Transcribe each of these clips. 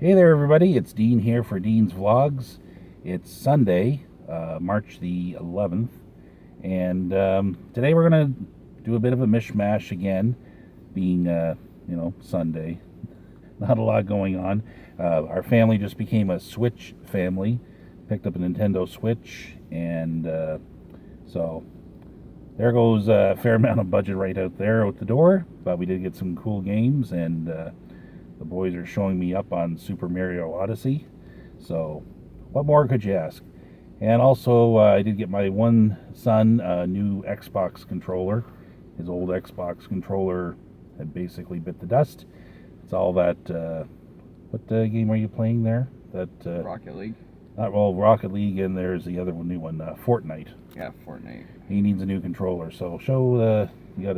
Hey there, everybody. It's Dean here for Dean's Vlogs. It's Sunday, March the 11th, and today we're going to do a bit of a mishmash again, being, Sunday. Not a lot going on. Our family just became a Switch family, picked up a Nintendo Switch, and so there goes a fair amount of budget right out there out the door, but we did get some cool games, and the boys are showing me up on Super Mario Odyssey. So, what more could you ask? And also, I did get my one son a new Xbox controller. His old Xbox controller had basically bit the dust. It's all that. What game are you playing there? That Rocket League. Rocket League, and there's the other one, new one, Fortnite. Yeah, Fortnite. He needs a new controller. So you got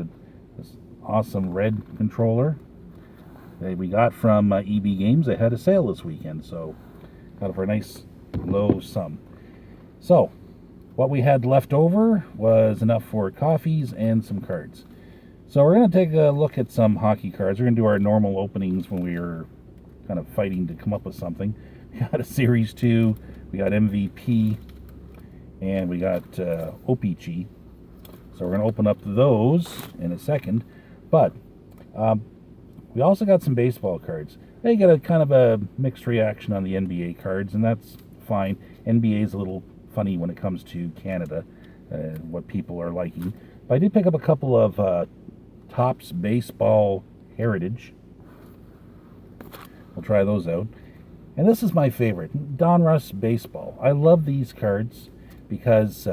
this awesome red controller that we got from EB Games. They had a sale this weekend, so got it for a nice low sum. So what we had left over was enough for coffees and some cards. So we're going to take a look at some hockey cards. We're going to do our normal openings when we were kind of fighting to come up with something. We got a Series 2, we got MVP, and we got O-Pee-Chee. So we're going to open up those in a second. But we also got some baseball cards. They got a kind of a mixed reaction on the NBA cards, and that's fine. NBA is a little funny when it comes to Canada, what people are liking. But I did pick up a couple of Topps Baseball Heritage. We'll try those out. And this is my favorite, Donruss Baseball. I love these cards because,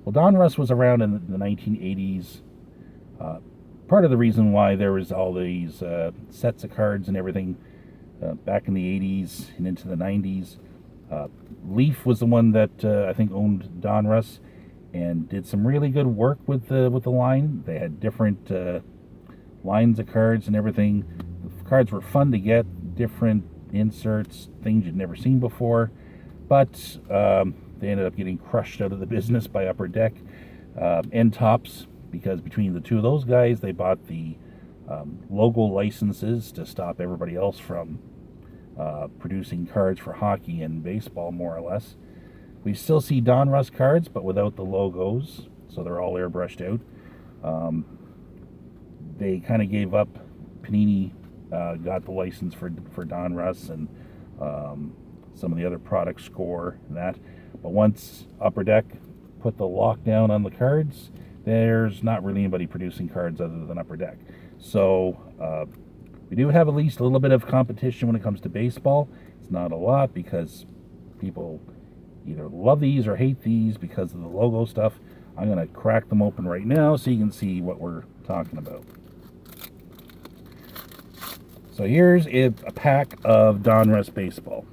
Donruss was around in the 1980s. Part of the reason why there was all these sets of cards and everything back in the 80s and into the 90s. Leaf was the one that I think owned Donruss and did some really good work with the line. They had different lines of cards and everything. The cards were fun to get, different inserts, things you'd never seen before, but they ended up getting crushed out of the business by Upper Deck and Topps, because between the two of those guys, they bought the logo licenses to stop everybody else from producing cards for hockey and baseball, more or less. We still see Donruss cards, but without the logos, so they're all airbrushed out. They kind of gave up. Panini got the license for Donruss and some of the other products, Score and that. But once Upper Deck put the lockdown on the cards, there's not really anybody producing cards other than Upper Deck. So we do have at least a little bit of competition when it comes to baseball. It's not a lot because people either love these or hate these because of the logo stuff. I'm going to crack them open right now so you can see what we're talking about. So here's a pack of Donruss Baseball.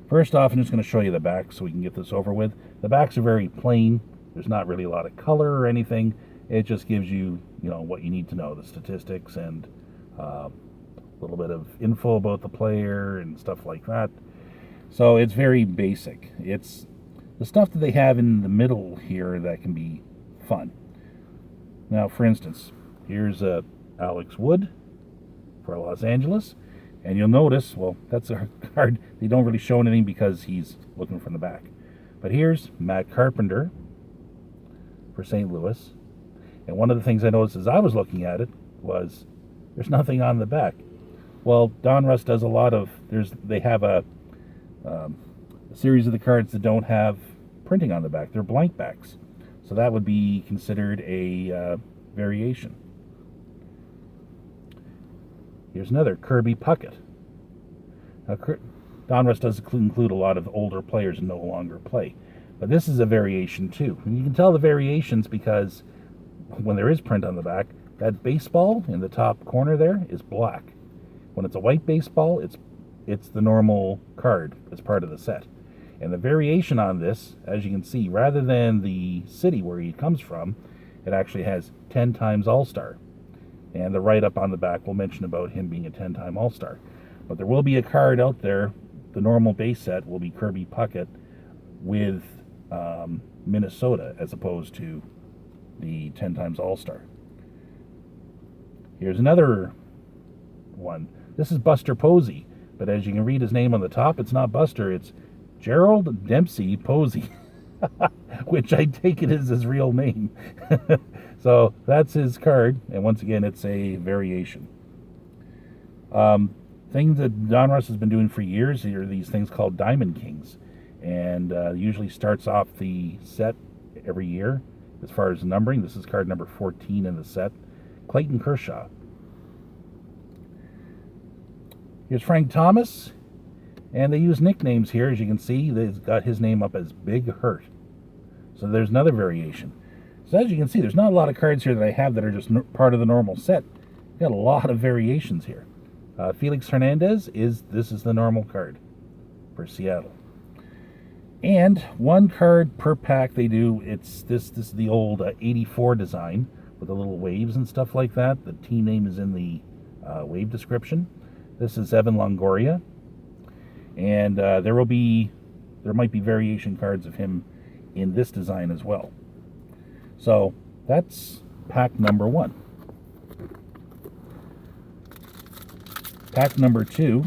First off, I'm just going to show you the back so we can get this over with. The backs are very plain. There's not really a lot of color or anything. It just gives you, what you need to know, the statistics and a little bit of info about the player and stuff like that. So it's very basic. It's the stuff that they have in the middle here that can be fun. Now, for instance, here's Alex Wood for Los Angeles. And you'll notice, well, that's a card. They don't really show anything because he's looking from the back. But here's Matt Carpenter for St. Louis. And one of the things I noticed as I was looking at it was there's nothing on the back. Well, Donruss does a lot of, they have a series of the cards that don't have printing on the back. They're blank backs. So that would be considered a variation. Here's another, Kirby Puckett. Now, Donruss does include a lot of older players who no longer play. But this is a variation too. And you can tell the variations because when there is print on the back, that baseball in the top corner there is black. When it's a white baseball, it's the normal card as part of the set. And the variation on this, as you can see, rather than the city where he comes from, it actually has 10 times All-Star. And the write-up on the back will mention about him being a 10-time All-Star. But there will be a card out there, the normal base set will be Kirby Puckett with Minnesota as opposed to the 10 times All-Star. Here's another one. This is Buster Posey But as you can read his name on the top, it's not Buster, it's Gerald Dempsey Posey, which I take it is his real name. So that's his card, and once again, it's a variation. Things that Donruss has been doing for years are these things called Diamond Kings, and usually starts off the set every year. As far as numbering, this is card number 14 in the set, Clayton Kershaw. Here's Frank Thomas, and they use nicknames here. As you can see, they've got his name up as Big Hurt. So there's another variation. So as you can see, there's not a lot of cards here that I have that are just part of the normal set. We've got a lot of variations here. Felix Hernandez this is the normal card for Seattle. And one card per pack they do. This is the old 84 design with the little waves and stuff like that. The team name is in the wave description. This is Evan Longoria, and there might be variation cards of him in this design as well. So that's pack number 1. Pack number 2.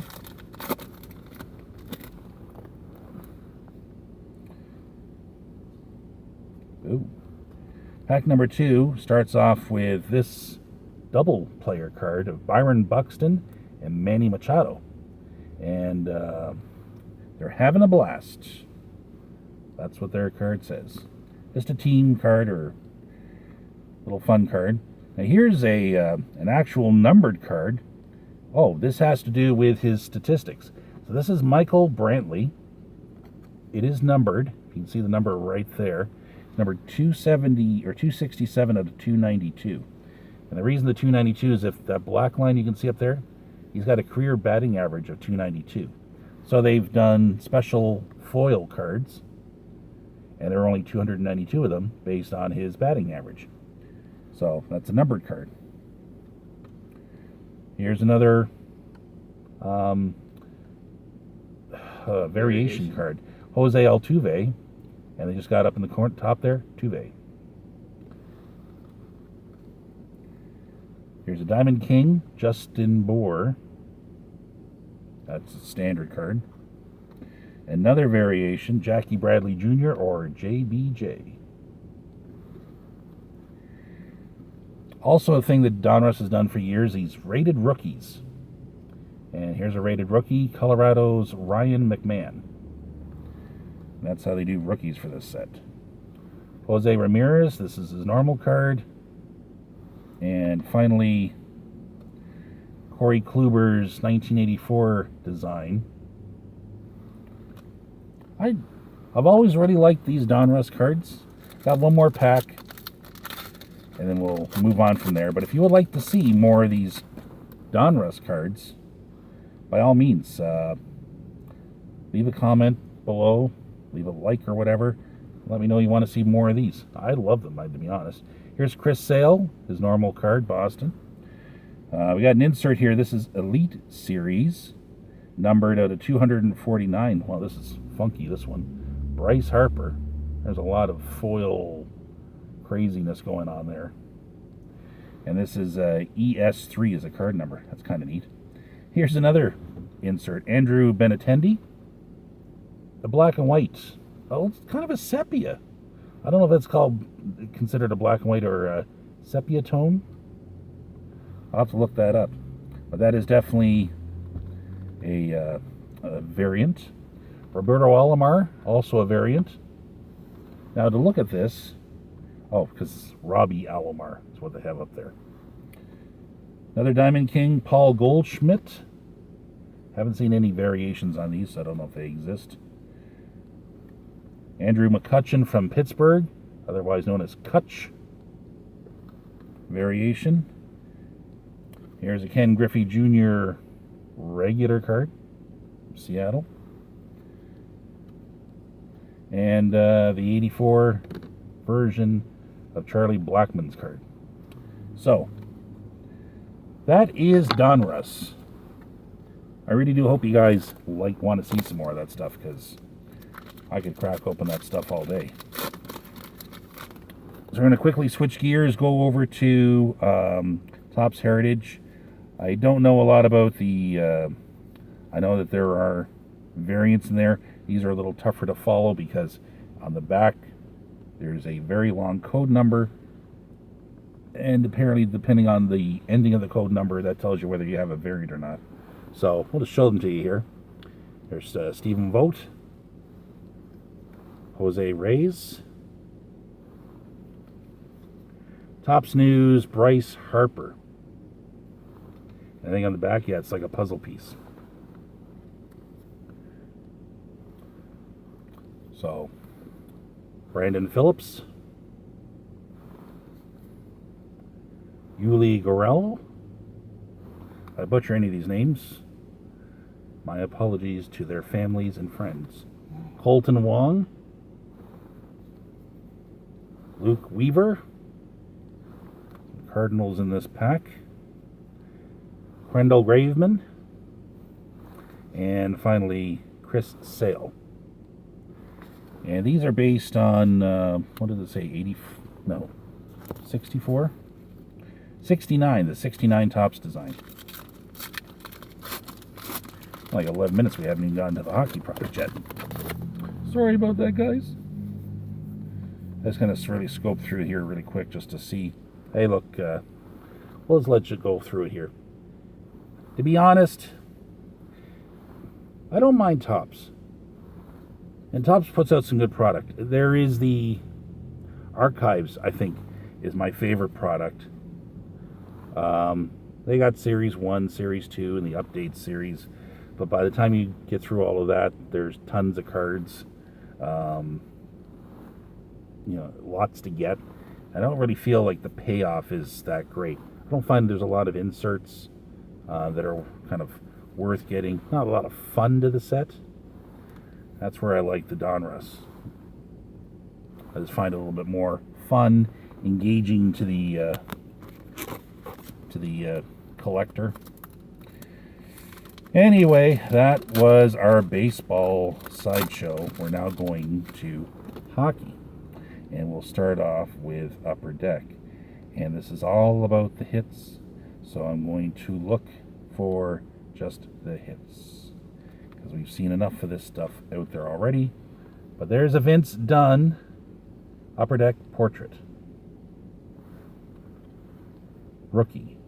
Pack number 2 starts off with this double player card of Byron Buxton and Manny Machado. And they're having a blast. That's what their card says. Just a team card or little fun card. Now here's an actual numbered card. Oh, this has to do with his statistics. So this is Michael Brantley. It is numbered. You can see the number right there. Number 270 or 267 out of 292. And the reason the 292 is if that black line you can see up there, he's got a career batting average of 292. So they've done special foil cards, and there are only 292 of them based on his batting average. So that's a numbered card. Here's another variation card. Jose Altuve, and they just got up in the corner, top there, Tuve. Here's a Diamond King, Justin Bour. That's a standard card. Another variation, Jackie Bradley Jr. or JBJ. Also a thing that Donruss has done for years, these rated rookies. And here's a rated rookie, Colorado's Ryan McMahon. And that's how they do rookies for this set. Jose Ramirez, this is his normal card. And finally, Corey Kluber's 1984 design. I've always really liked these Donruss cards. Got one more pack, and then we'll move on from there. But if you would like to see more of these Donruss cards, by all means, leave a comment below, leave a like or whatever. Let me know you want to see more of these. I love them, to be honest. Here's Chris Sale, his normal card, Boston. We got an insert here. This is Elite Series, numbered out of 249. Well, this is funky, this one. Bryce Harper. There's a lot of foil craziness going on there. And this is ES3 is a card number. That's kind of neat. Here's another insert. Andrew Benintendi. The black and white. Oh, it's kind of a sepia. I don't know if that's considered a black and white or a sepia tone. I'll have to look that up. But that is definitely a variant. Roberto Alomar, also a variant. Now to look at this, because Robbie Alomar is what they have up there. Another Diamond King, Paul Goldschmidt. Haven't seen any variations on these, so I don't know if they exist. Andrew McCutchen from Pittsburgh, otherwise known as Kutch. Variation. Here's a Ken Griffey Jr. regular card from Seattle. And the 84 version of Charlie Blackmon's card. So, that is Donruss. I really do hope you guys want to see some more of that stuff, because I could crack open that stuff all day. So we're going to quickly switch gears, go over to Topps Heritage. I don't know a lot about the I know that there are variants in there. These are a little tougher to follow because on the back there's a very long code number, and apparently depending on the ending of the code number, that tells you whether you have a variant or not. So we'll just show them to you here. There's Stephen Vogt, Jose Reyes, Topps News, Bryce Harper. I think on the back, yeah, it's like a puzzle piece. So, Brandon Phillips, Yuli Gurriel. If I butcher any of these names, my apologies to their families and friends. Colton Wong, Luke Weaver, Cardinals in this pack, Kendall Graveman, and finally Chris Sale. And these are based on, what did it say, 80, no, 64? 69, the 69 Topps design. Like 11 minutes, we haven't even gotten to the hockey product yet. Sorry about that, guys. I just kind of really scope through here really quick just to see. Hey, look, we'll just let you go through it here. To be honest, I don't mind Topps. And Topps puts out some good product. There is the Archives, I think, is my favorite product. They got Series 1, Series 2, and the Update series. But by the time you get through all of that, there's tons of cards. Lots to get. I don't really feel like the payoff is that great. I don't find there's a lot of inserts that are kind of worth getting. Not a lot of fun to the set. That's where I like the Donruss. I just find it a little bit more fun, engaging to the collector. Anyway, that was our baseball sideshow. We're now going to hockey. And we'll start off with Upper Deck. And this is all about the hits. So I'm going to look for just the hits, because we've seen enough of this stuff out there already. But there's a Vince Dunn Upper Deck portrait. Rookie.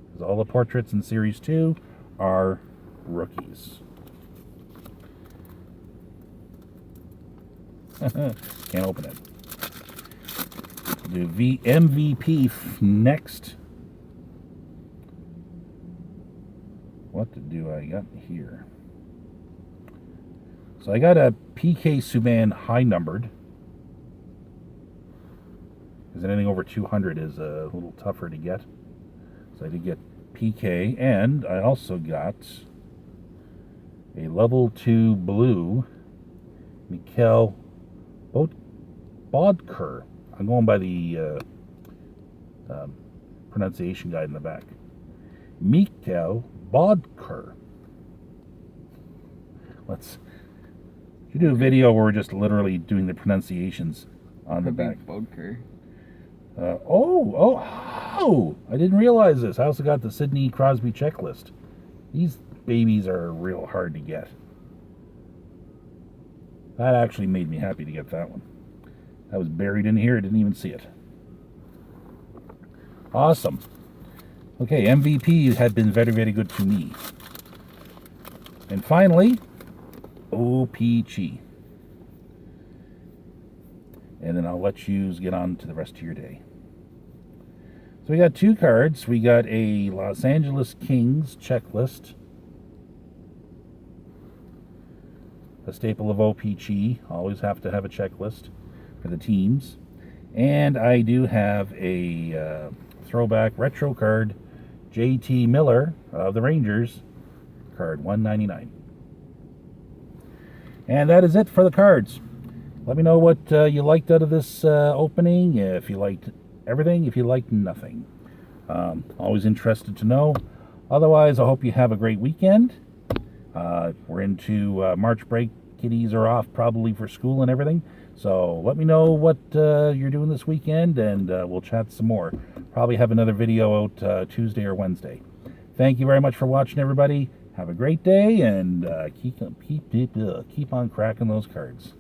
Because all the portraits in Series 2 are rookies. Can't open it. Do MVP next. What do I got here? So I got a PK Subban high numbered, because anything over 200 is a little tougher to get. So I did get PK, and I also got a level 2 blue Mikhail Bodker. I'm going by the pronunciation guide in the back. Mikhail Bodker. Let's do a video where we're just literally doing the pronunciations on the back. Bodker. I didn't realize this. I also got the Sidney Crosby checklist. These babies are real hard to get. That actually made me happy to get that one. That was buried in here. I didn't even see it. Awesome. Okay, MVP had been very, very good to me. And finally, O-Pee-Chee. And then I'll let you get on to the rest of your day. So we got two cards. We got a Los Angeles Kings checklist. A staple of O-Pee-Chee. Always have to have a checklist for the teams. And I do have a throwback retro card, J.T. Miller of the Rangers, card 199. And that is it for the cards. Let me know what you liked out of this opening, if you liked everything, if you liked nothing. Always interested to know. Otherwise, I hope you have a great weekend. We're into March break. Kiddies are off probably for school and everything. So let me know what you're doing this weekend, and we'll chat some more. Probably have another video out Tuesday or Wednesday. Thank you very much for watching, everybody. Have a great day, and keep on cracking those cards.